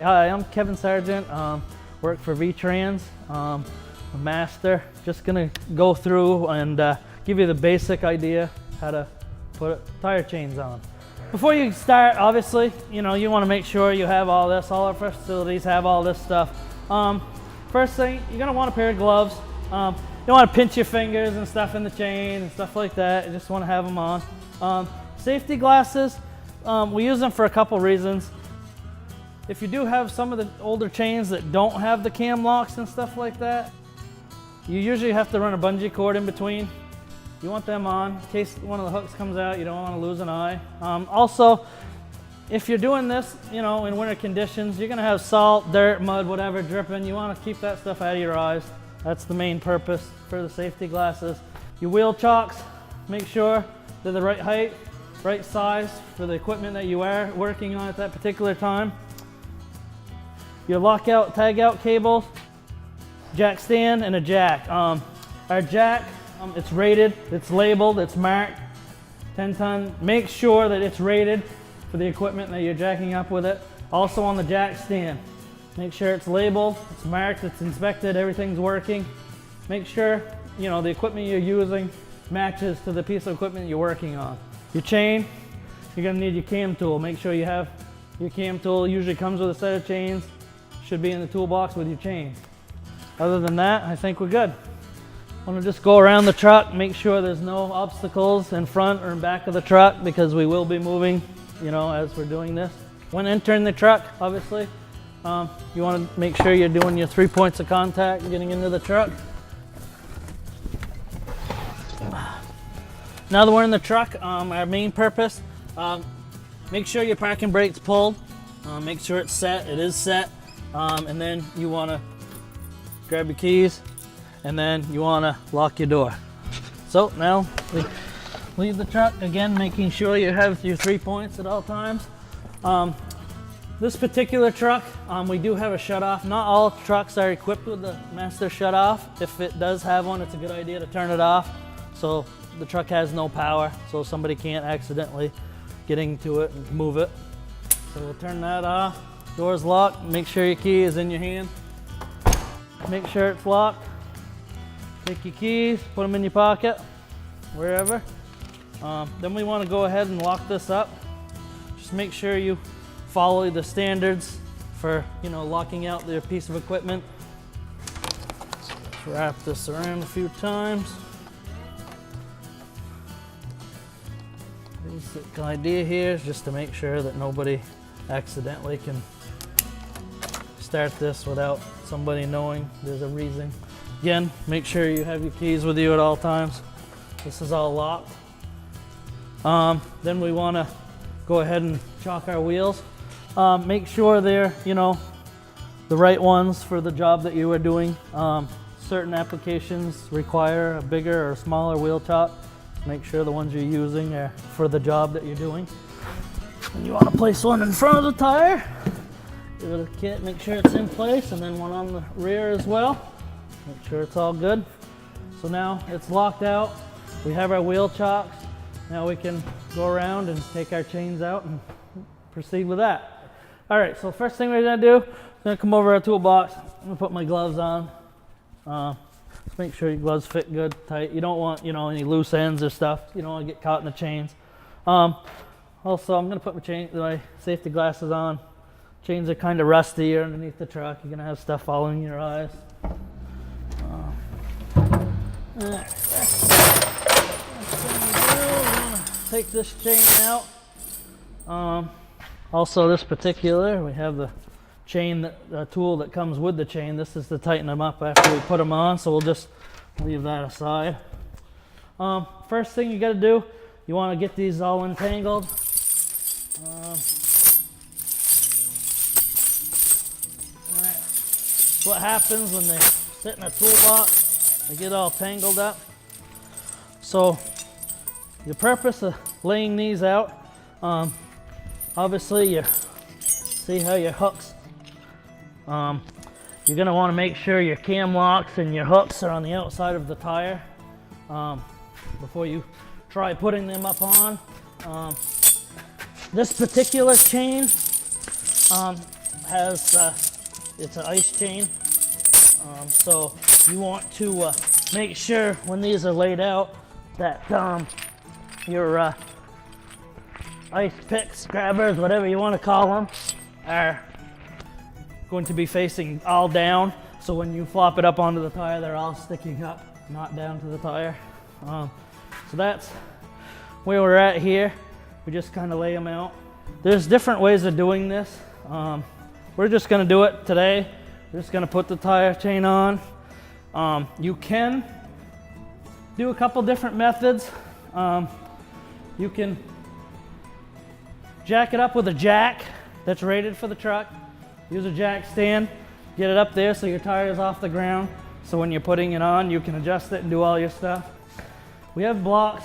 Hi, I'm Kevin Sargent, work for V-Trans, a master. Just gonna go through and give you the basic idea how to put tire chains on. Before you start, obviously, you wanna make sure you have all this. All our facilities have all this stuff. First thing, you're gonna want a pair of gloves. You don't wanna pinch your fingers and stuff in the chain and stuff like that. You just wanna have them on. Safety glasses, we use them for a couple reasons. If you do have some of the older chains that don't have the cam locks and stuff like that, you usually have to run a bungee cord in between. You want them on in case one of the hooks comes out. You don't want to lose an eye. Also, if you're doing this, in winter conditions, you're gonna have salt, dirt, mud, whatever dripping. You want to keep that stuff out of your eyes. That's the main purpose for the safety glasses. Your wheel chocks, make sure they're the right height, right size for the equipment that you are working on at that particular time. Your lockout, tag out cables, jack stand, and a jack. Our jack, it's rated, it's labeled, it's marked, 10 ton. Make sure that it's rated for the equipment that you're jacking up with it. Also on the jack stand, make sure it's labeled, it's marked, it's inspected, everything's working. Make sure, the equipment you're using matches to the piece of equipment you're working on. Your chain, you're gonna need your cam tool. Make sure you have your cam tool. Usually comes with a set of chains. Should be in the toolbox with your chain. Other than that, I think we're good. I want to just go around the truck, make sure there's no obstacles in front or in back of the truck because we will be moving, as we're doing this. When entering the truck, obviously, you want to make sure you're doing your 3 points of contact and getting into the truck. Now that we're in the truck, our main purpose, make sure your parking brake's pulled. Make sure it's set, it is set. And then you want to grab your keys and then you want to lock your door. So now we leave the truck, again making sure you have your 3 points at all times. This particular truck, we do have a shutoff. Not all trucks are equipped with the master shutoff. If it does have one, it's a good idea to turn it off so the truck has no power, so somebody can't accidentally get into it and move it. So we'll turn that off. Door's locked. Make sure your key is in your hand. Make sure it's locked. Take your keys, put them in your pocket, wherever. Then we want to go ahead and lock this up. Just make sure you follow the standards for, locking out your piece of equipment. Just wrap this around a few times. Basic idea here is just to make sure that nobody accidentally can start this without somebody knowing there's a reason. Again, make sure you have your keys with you at all times. This is all locked. Then we want to go ahead and chock our wheels. Make sure they're, the right ones for the job that you are doing. Certain applications require a bigger or smaller wheel chock. Make sure the ones you're using are for the job that you're doing. And you want to place one in front of the tire. Give it a kit, make sure it's in place, and then one on the rear as well. Make sure it's all good. So now it's locked out. We have our wheel chocks. Now we can go around and take our chains out and proceed with that. All right, so first thing we're gonna do, I'm gonna come over our toolbox. I'm gonna put my gloves on. Just make sure your gloves fit good, tight. You don't want, any loose ends or stuff. You don't want to get caught in the chains. Also, I'm gonna put my safety glasses on. Chains are kind of rusty underneath the truck. You're gonna have stuff following your eyes. Take this chain out. Also, this particular, we have the chain, tool that comes with the chain. This is to tighten them up after we put them on, so we'll just leave that aside. First thing you gotta do, you wanna get these all entangled. What happens when they sit in a toolbox, they get all tangled up. So the purpose of laying these out, obviously you see how your hooks, you're gonna wanna make sure your cam locks and your hooks are on the outside of the tire before you try putting them up on. This particular chain, has, it's an ice chain. So you want to make sure when these are laid out that your ice picks, grabbers, whatever you want to call them, are going to be facing all down. So when you flop it up onto the tire, they're all sticking up, not down to the tire. So that's where we're at here. We just kind of lay them out. There's different ways of doing this. We're just going to do it today. We're just going to put the tire chain on. You can do a couple different methods. You can jack it up with a jack that's rated for the truck. Use a jack stand, get it up there so your tire is off the ground. So when you're putting it on, you can adjust it and do all your stuff. We have blocks.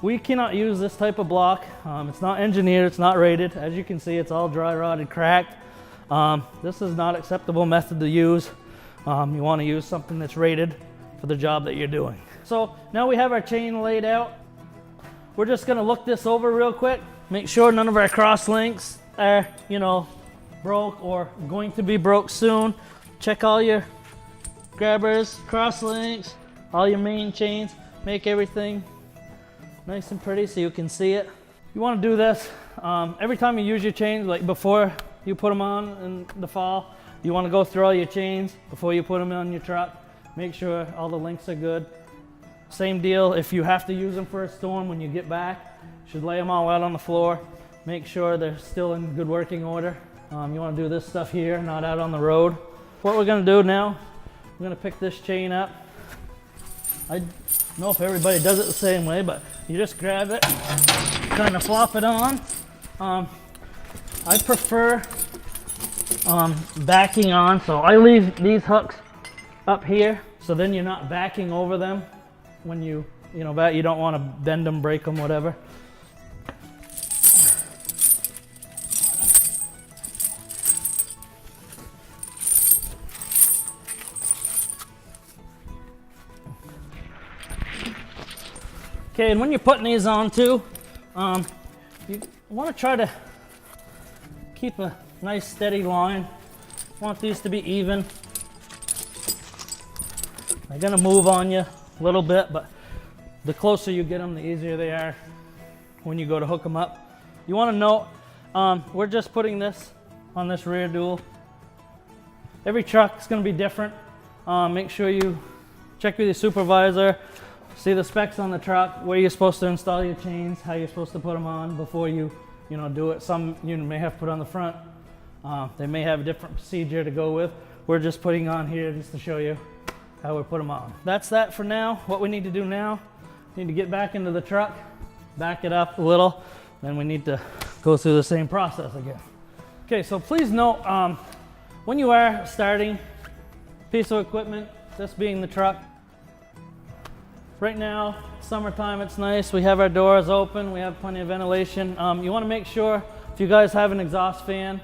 We cannot use this type of block. It's not engineered, it's not rated. As you can see, it's all dry rotted, cracked. This is not acceptable method to use. You want to use something that's rated for the job that you're doing. So now we have our chain laid out. We're just going to look this over real quick. Make sure none of our cross links are, broke or going to be broke soon. Check all your grabbers, cross links, all your main chains. Make everything nice and pretty so you can see it. You want to do this every time you use your chains, like before you put them on in the fall. You want to go through all your chains before you put them on your truck. Make sure all the links are good. Same deal if you have to use them for a storm when you get back. You should lay them all out on the floor. Make sure they're still in good working order. You want to do this stuff here, not out on the road. What we're going to do now, we're going to pick this chain up. I don't know if everybody does it the same way, but you just grab it, kind of flop it on. I prefer backing on, so I leave these hooks up here, so then you're not backing over them when you back. You don't want to bend them, break them, whatever. Okay, and when you're putting these on too, you want to try to keep a nice steady line. You want these to be even. They're gonna move on you a little bit, but the closer you get them, the easier they are when you go to hook them up. You want to note, we're just putting this on this rear dual. Every truck is going to be different. Make sure you check with your supervisor, see the specs on the truck, where you're supposed to install your chains, how you're supposed to put them on before you do it. Some you may have to put on the front. They may have a different procedure to go with. We're just putting on here just to show you how we put them on. That's that for now. What we need to do now, we need to get back into the truck, back it up a little, then we need to go through the same process again. Okay, so please note, when you are starting a piece of equipment, this being the truck, right now, summertime, it's nice. We have our doors open. We have plenty of ventilation. You want to make sure if you guys have an exhaust fan,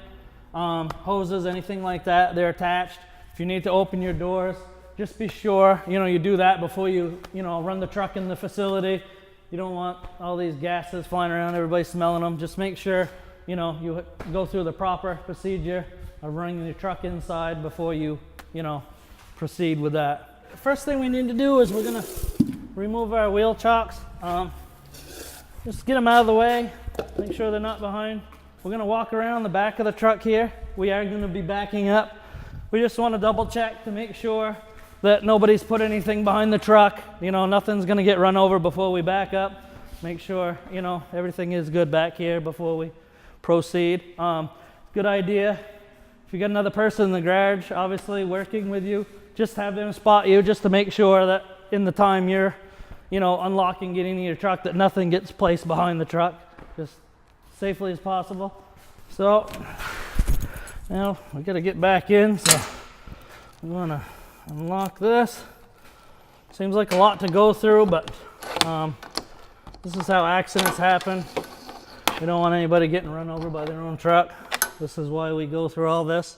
hoses, anything like that, they're attached. If you need to open your doors, just be sure, you do that before you, run the truck in the facility. You don't want all these gases flying around, everybody smelling them. Just make sure, you go through the proper procedure of running your truck inside before you, proceed with that. First thing we need to do is we're gonna remove our wheel chocks. Just get them out of the way, make sure they're not behind. We're gonna walk around the back of the truck here. We are gonna be backing up. We just wanna double check to make sure that nobody's put anything behind the truck. Nothing's gonna get run over before we back up. Make sure, everything is good back here before we proceed. Good idea. If you got another person in the garage, obviously working with you, just have them spot you just to make sure that in the time you're, unlocking, getting in your truck, that nothing gets placed behind the truck, just safely as possible. So now we got to get back in. So I'm gonna unlock this. Seems like a lot to go through, but this is how accidents happen. We don't want anybody getting run over by their own truck. This is why we go through all this.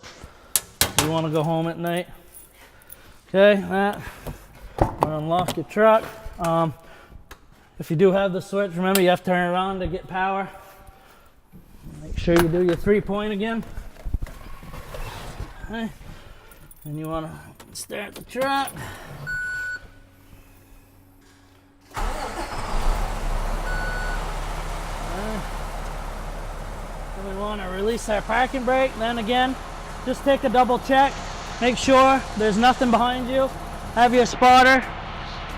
You want to go home at night. Okay, unlock your truck. If you do have the switch, remember you have to turn it on to get power. Make sure you do your 3-point again. Okay. And you want to start the truck. Then we want to release our parking brake. Then again, just take a double check. Make sure there's nothing behind you. Have your spotter.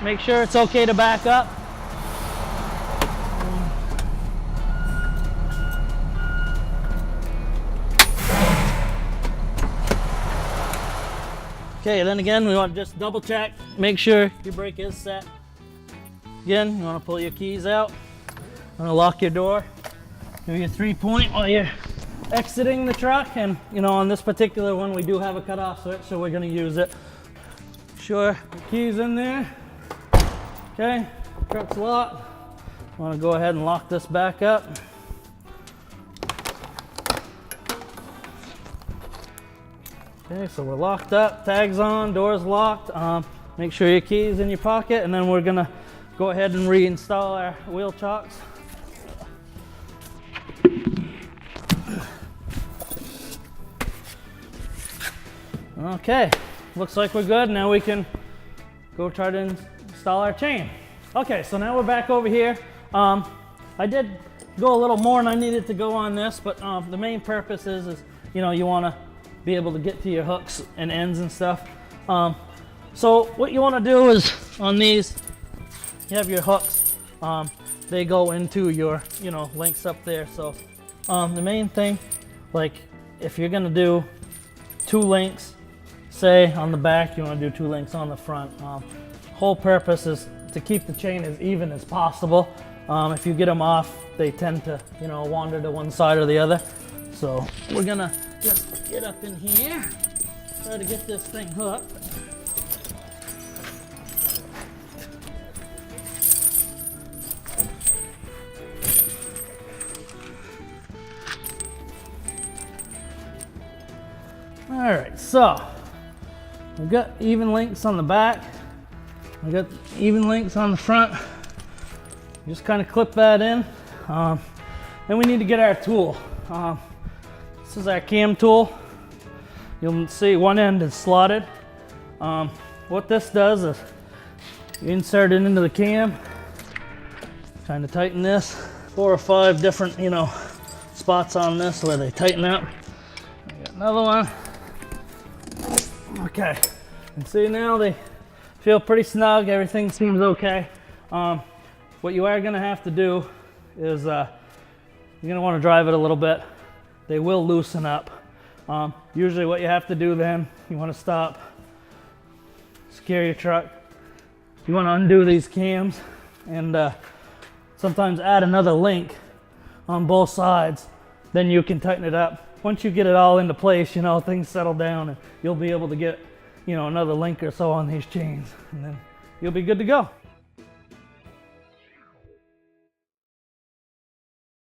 Make sure it's okay to back up. Okay, then again, we want to just double check. Make sure your brake is set. Again, you want to pull your keys out. You want to lock your door. Give you a 3-point while you're exiting the truck. And you know, on this particular one, we do have a cutoff switch, so we're going to use it. Sure, the keys in there. Okay, truck's locked. Want to go ahead and lock this back up. Okay, so we're locked up, tags on, doors locked. Make sure your key's in your pocket, and then we're gonna go ahead and reinstall our wheel chocks. Okay, looks like we're good. Now we can go try to install our chain. Okay, so now we're back over here. I did go a little more than I needed to go on this, but the main purpose is you know, you want to be able to get to your hooks and ends and stuff. So what you want to do is on these, you have your hooks. They go into your, you know, links up there. So the main thing, like if you're gonna do 2 links, say on the back, you want to do 2 links on the front. Whole purpose is to keep the chain as even as possible. If you get them off, they tend to, you know, wander to one side or the other. So we're gonna just get up in here, try to get this thing hooked. All right, so we've got even links on the back. We've got even links on the front. Just kind of clip that in. Then we need to get our tool. This is our cam tool. You'll see one end is slotted. What this does is you insert it into the cam, kind of tighten this. 4 or 5 different, you know, spots on this where they tighten up. I got another one. Okay, and see now they feel pretty snug. Everything seems okay. What you are gonna have to do is you're gonna want to drive it a little bit. They will loosen up. Usually what you have to do then, you want to stop, secure your truck. You want to undo these cams and sometimes add another link on both sides. Then you can tighten it up. Once you get it all into place, you know, things settle down and you'll be able to get, you know, another link or so on these chains, and then you'll be good to go.